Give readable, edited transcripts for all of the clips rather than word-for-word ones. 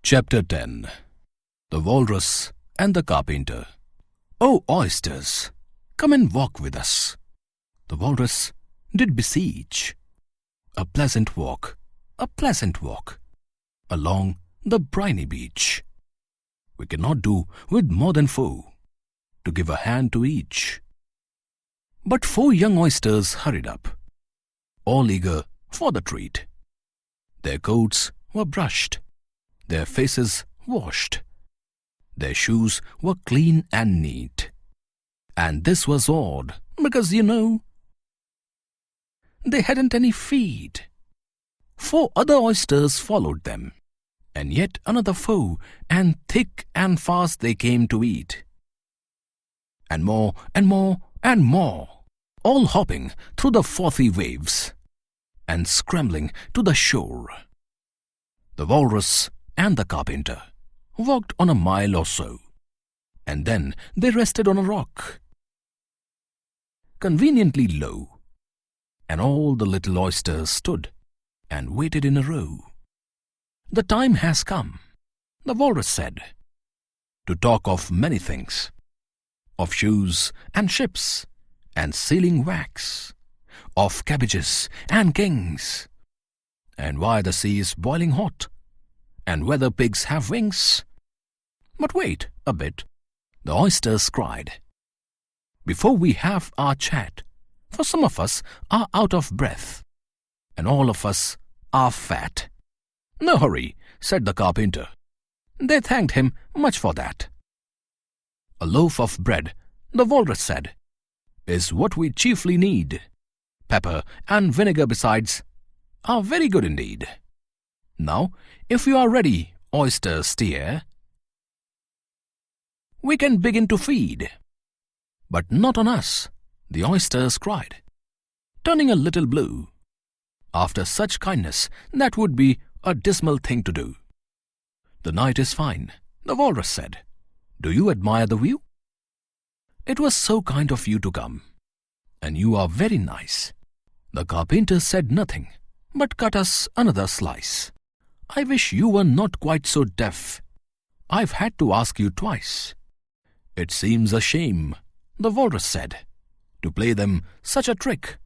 Chapter 10. The Walrus and the Carpenter. "O oysters, come and walk with us," the Walrus did beseech. A pleasant walk, along the briny beach. We cannot do with more than four, to give a hand to each. But 4 young oysters hurried up, all eager for the treat. Their coats were brushed, their faces washed, their shoes were clean and neat. And this was odd, because, they hadn't any feet. 4 other oysters followed them, and yet another 4, and thick and fast they came to eat. And more, and more, and more, all hopping through the frothy waves, and scrambling to the shore. The Walrus and the Carpenter walked on a mile or so, and then they rested on a rock, conveniently low, and all the little oysters stood and waited in a row. "The time has come," the Walrus said, "to talk of many things, of shoes and ships and sealing wax, of cabbages and kings, and why the sea is boiling hot, and whether pigs have wings." "But wait a bit," the oysters cried, "before we have our chat, for some of us are out of breath, and all of us are fat." "No hurry," said the Carpenter. They thanked him much for that. "A loaf of bread," the Walrus said, "is what we chiefly need. Pepper and vinegar besides are very good indeed. Now, if you are ready, oysters dear, we can begin to feed." "But not on us," the oysters cried, turning a little blue. "After such kindness, that would be a dismal thing to do." "The night is fine," the Walrus said. "Do you admire the view? It was so kind of you to come, and you are very nice." The Carpenter said nothing, but cut us another slice. "I wish you were not quite so deaf. I've had to ask you twice." "It seems a shame," the Walrus said, "to play them such a trick,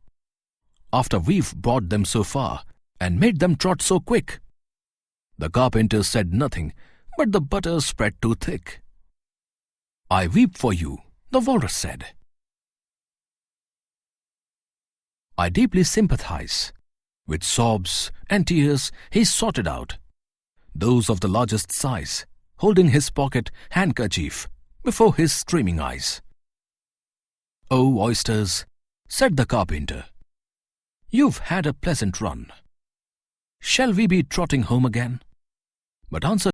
after we've brought them so far and made them trot so quick." The Carpenter said nothing, but the butter spread too thick. "I weep for you," the Walrus said. "I deeply sympathize." With sobs and tears he sorted out those of the largest size, holding his pocket handkerchief before his streaming eyes. "Oh, oysters," said the Carpenter, "you've had a pleasant run. Shall we be trotting home again?" But answer